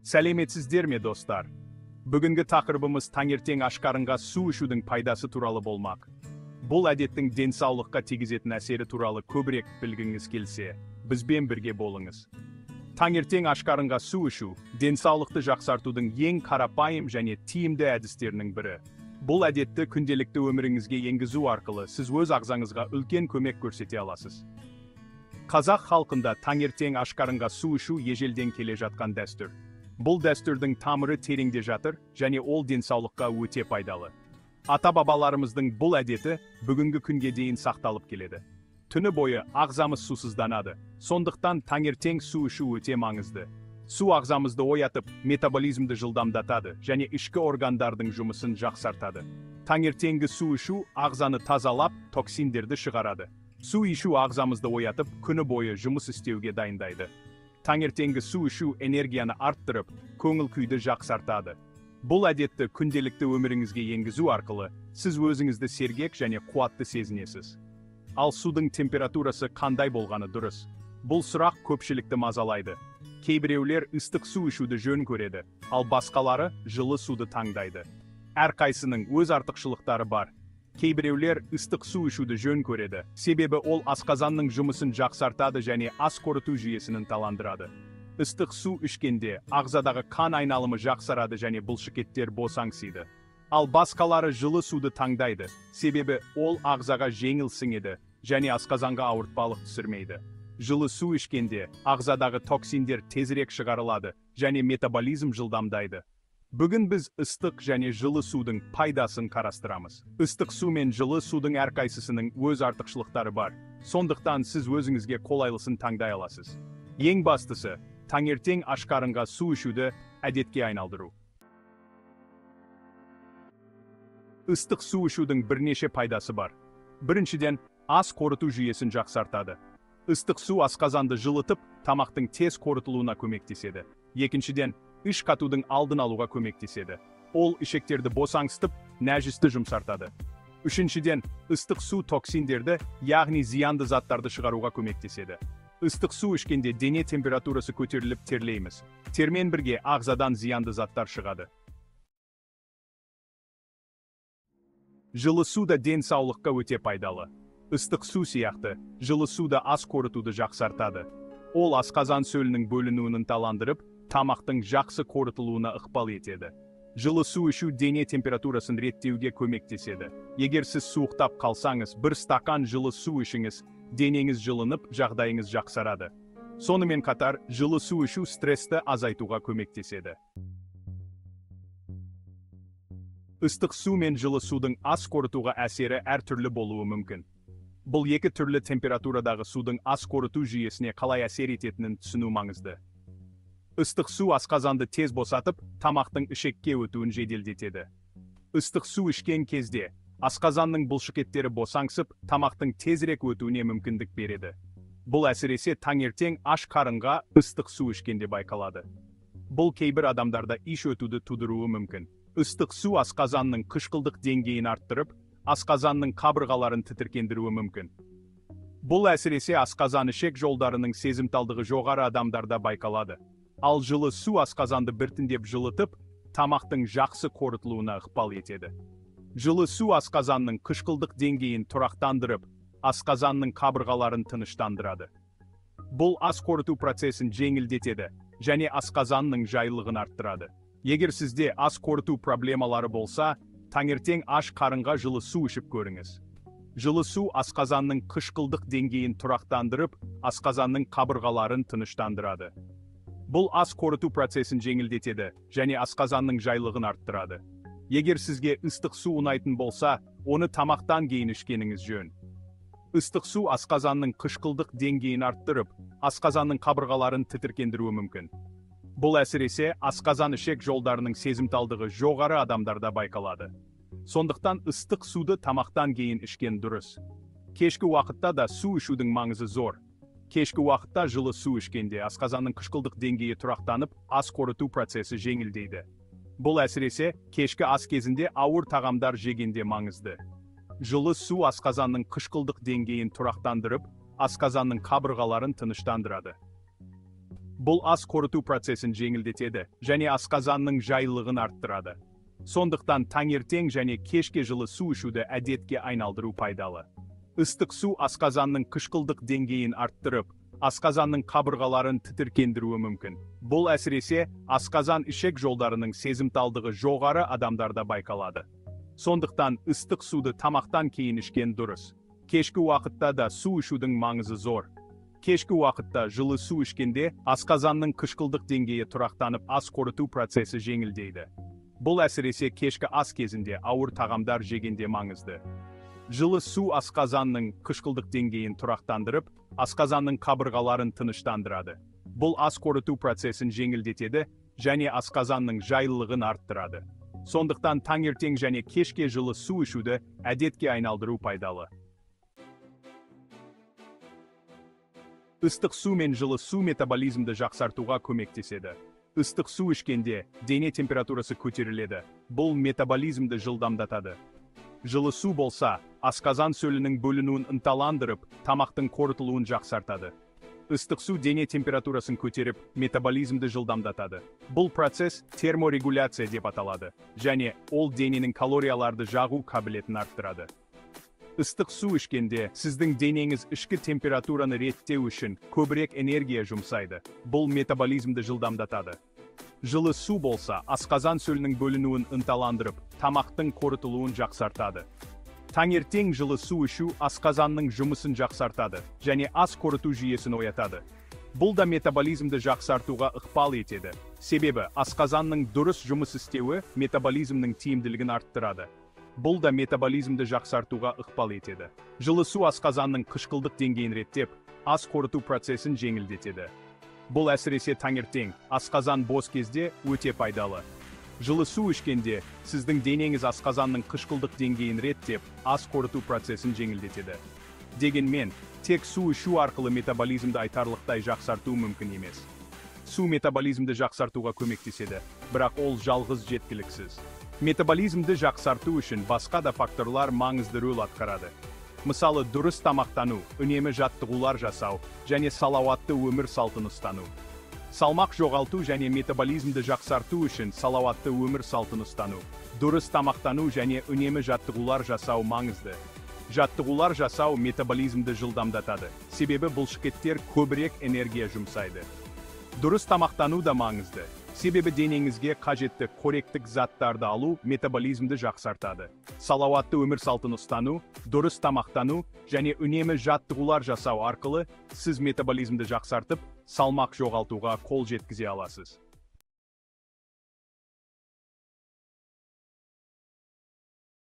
Сәлеметсіздер ме достар? Бүгінгі тақырыбымыз таңертең ашқарынға су ішудің пайдасы туралы болмақ. Бұл әдеттің денсаулыққа тигізетін әсері туралы көбірек білгіңіз келсе, бізбен бірге болыңыз. Таңертең ашқарынға су ішу денсаулықты жақсартудың ең қарапайым және тиімді әдістерінің бірі. Бұл әдетті күнделікті өміріңізге енгізу арқылы сіз өз ағзаңызға үлкен көмек көрсете аласыз. Қазақ халқында таңертең ашқарынға су ішу ежелден келе жатқан дәстүр. Бұл дәстүрдің тамыры тереңде жатыр және ол денсаулыққа өте пайдалы. Ата-бабаларымыздың бұл әдеті бүгінгі күнге дейін сақталып келеді. Түні бойы ағзамыз сусызданады, сондықтан таңертең су ішу өте маңызды. Су ағзамызды оятып, метаболизмді жылдамдатады және ішкі органдардың жұмысын жақсартады. Таңертеңгі су ішу ағзаны тазалап, токсиндерді шығарады. Су ішу ағзамызды оятып, күні бойы жұмыс істеуге дайындайды. Таңертеңгі су ішу энергияны арттырып, көңіл күйді жақсартады. Бұл әдетті күнделікті өміріңізге енгізу арқылы, сіз өзіңізді сергек және қуатты сезінесіз. Ал судың температурасы қандай болғаны дұрыс? Бұл сұрақ көпшілікті мазалайды. Кейбіреулер ыстық су ішуді жөн көреді, ал басқалары жылы суды таңдайды. Әрқайсының өз артықшылықтары бар. Кейбіреулер ыстық су ішуді жөн көреді, себебі ол асқазанның жұмысын жақсартады және ас қорыту жүйесін ынталандырады. Ыстық су ішкенде ағзадағы қан айналымы жақсарады және бұлшықеттер босаңсиды. Ал басқалары жылы суды таңдайды, себебі ол ағзаға жеңіл сіңеді және асқазанға ауыртпалық түсірмейді. Жылы су ішкенде ағзадағы токсиндер тезірек шығарылады және метаболизм жылдамдайды. Бүгін біз ыстық және жылы судың пайдасын қарастырамыз. Ыстық су мен жылы судың әрқайсысының өз артықшылықтары бар, сондықтан сіз өзіңізге қолайлысын таңдай аласыз. Ең бастысы, таңертең ашқарынға су ішуді әдетке айналдыру. Ыстық су ішудің бірнеше пайдасы бар. Біріншіден, ас қорыту жүйесін жақсартады. Ыстық су асқазанды жылытып, тамақтың тез қорытылуына көмектеседі. Екіншіден, іш қатудың алдын алуға көмектеседі. Ол ішектерді босаңсытып, нәжісті жұмсартады. Үшіншіден, ыстық су токсиндерді, яғни зиянды заттарды шығаруға көмектеседі. Ыстық су ішкенде дене температурасы көтеріліп терлейміз. Термен бірге ағзадан зиянды заттар шығады. Жылы су да денсаулыққа өте пайдалы. Ыстық су сияқты, жылы су да ас қорытуды жақсартады. Ол асқазан сөлінің бөлінуін ынталандырып, тамақтың жақсы қорытылуына ықпал етеді. Жылы су ішу дене температурасын реттеуге көмектеседі. Егер сіз суықтап қалсаңыз, бір стакан жылы су ішіңіз, денеңіз жылынып, жағдайыңыз жақсарады. Сонымен қатар, жылы су ішу стрессті азайтуға көмектеседі. Ыстық су мен жылы судың ас қорытуға әсері әртүрлі болуы мүмкін. Бұл екі түрлі температурадағы судың ас қорыту жүйесіне қалай әсер ететінін түсіну маңызды. Ыстық су асқазанды тез босатып, тамақтың ішекке өтуін жеделдетеді. Ыстық су ішкен кезде, асқазанның бұлшықеттері босаңсып, тамақтың тезірек өтуіне мүмкіндік береді. Бұл әсіресе таңертең аш қарынға ыстық су ішкенде байқалады. Бұл кейбір адамдарда иш өтуді тудыруы мүмкін. Ыстық су асқазанның қышқылдық деңгейін арттырып, асқазанның қабырғаларын тітіркендіруі мүмкін. Бұл әсіресе асқазан ішек жолдарының сезімталдығы жоғары адамдарда байқалады. Ал жылы су асқазанды біртіндеп жылытып, тамақтың жақсы қорытылуына ықпал етеді. Жылы су асқазанның қышқылдық деңгейін тұрақтандырып, асқазанның қабырғаларын тыныштандырады. Бұл ас қорыту процесін жеңілдетеді және асқазанның жайлылығын арттырады. Егер сізде ас қорыту проблемалары болса, таңертең аш қарынға жылы су ішіп көріңіз. Жылы су асқазанның қышқылдық деңгейін тұрақтандырып, асқазанның қабырғаларын тыныштандырады. Бұл ас қорыту процесін жеңілдетеді және асқазанның жайлылығын арттырады. Егер сізге ыстық су ұнайтын болса, оны тамақтан кейін ішкеніңіз жөн. Ыстық су асқазанның қышқылдық деңгейін арттырып, асқазанның қабырғаларын тітіркендіруі мүмкін. Бұл әсіресе асқазан ішек жолдарының сезімталдығы жоғары адамдарда байқалады. Сондықтан ыстық суды тамақтан кейін ішкен дұрыс. Кешкі уақытта да су ішудің маңызы зор. Кешкі уақытта жылы су ішкенде асқазанның қышқылдық деңгейі тұрақтанып, ас қорыту процесі жеңілдейді. Бұл әсіресе кешкі ас кезінде ауыр тағамдар жегенде маңызды. Жылы су асқазанның қышқылдық деңгейін тұрақтандырып, асқазанның қабырғаларын тыныштандырады. Бұл ас қорыту процесін жеңілдетеді және асқазанның жайлылығын арттырады. Сондықтан таңертең және кешке жылы су ішуді әдетке айналдыру пайдалы. Ыстық су асқазанның қышқылдық деңгейін арттырып, асқазанның қабырғаларын тітіркендіруі мүмкін. Бұл әсіресе асқазан ішек жолдарының сезімталдығы жоғары адамдарда байқалады. Сондықтан ыстық суды тамақтан кейін ішкен дұрыс. Кешкі уақытта да су ішудің маңызы зор. Кешкі уақытта жылы су ішкенде асқазанның қышқылдық деңгейі тұрақтанып, ас қорыту процесі жеңілдейді. Бұл әсіресе кешкі ас кезінде ауыр тағамдар жегенде маңызды. Жылы су асқазанның қышқылдық деңгейін тұрақтандырып, асқазанның қабырғаларын тыныштандырады. Бұл ас қорыту процесін жеңілдетеді және асқазанның жайлылығын арттырады. Сондықтан таңертең және кешке жылы су ішуді әдетке айналдыру пайдалы. Ыстық су мен жылы су метаболизмді жақсартуға көмектеседі. Ыстық су ішкенде дене температурасы көтеріледі. Бұл метаболизмді жылдамдатады. Жылы су болса, асқазан сөлінің бөлінуін ынталандырып, тамақтың қорытылуын жақсартады. Ыстық су дене температурасын көтеріп, метаболизмді жылдамдатады. Бұл процесс терморегуляция деп аталады, және ол дененің калорияларды жағу қабілетін арттырады. Ыстық су ішкенде, сіздің денеңіз ішкі температураны реттеу үшін көбірек энергия жұмсайды. Бұл метаболизмді жылдамдатады. Жылы су болса, асқазан сөлінің бөлінуін ынталандырып, тамақтың қорытылуын жақсартады. Таңертең жылы су ішу асқазанның жұмысын жақсартады және ас қорыту жүйесін оятады. Бұл да метаболизмді жақсартуға ықпал етеді. Себебі асқазанның дұрыс жұмыс істеуі метаболизмнің тиімділігін арттырады. Бұл да метаболизмді жақсартуға ықпал етеді. Жылы су асқазанның қышқылдық деңгейін реттеп, ас қорыту процесін жеңілдетеді. Бұл әсіресе таңертең, асқазан бос кезде өте пайдалы. Жылы су ішкенде, сіздің денеңіз асқазанның қышқылдық деңгейін реттеп, ас қорыту процесін жеңілдетеді. Дегенмен, тек су ішу арқылы метаболизмді айтарлықтай жақсарту мүмкін емес. Су метаболизмді жақсартуға көмектеседі, бірақ ол жалғыз жеткіліксіз. Метаболизмді жақсарту үшін басқа да факторлар маңызды рөл атқарады. Мысалы, дұрыс тамақтану, үнемі жаттығулар жасау және салауатты өмір салтын ұстану. Салмақ жоғалту және метаболизмді жақсарту үшін салауатты өмір салтын ұстану. Дұрыс тамақтану және үнемі жаттығулар жасау маңызды. Жаттығулар жасау метаболизмді жылдамдатады, себебі бұлшықеттер көбірек энергия жұмсайды. Дұрыс тамақтану да маңызды. Себебі денеңізге қажетті қоректік заттарды алу метаболизмді жақсартады. Салауатты өмір салтын ұстану, дұрыс тамақтану және үнемі жаттығулар жасау арқылы сіз метаболизмді жақсартып, салмақ жоғалтуға қол жеткізе аласыз.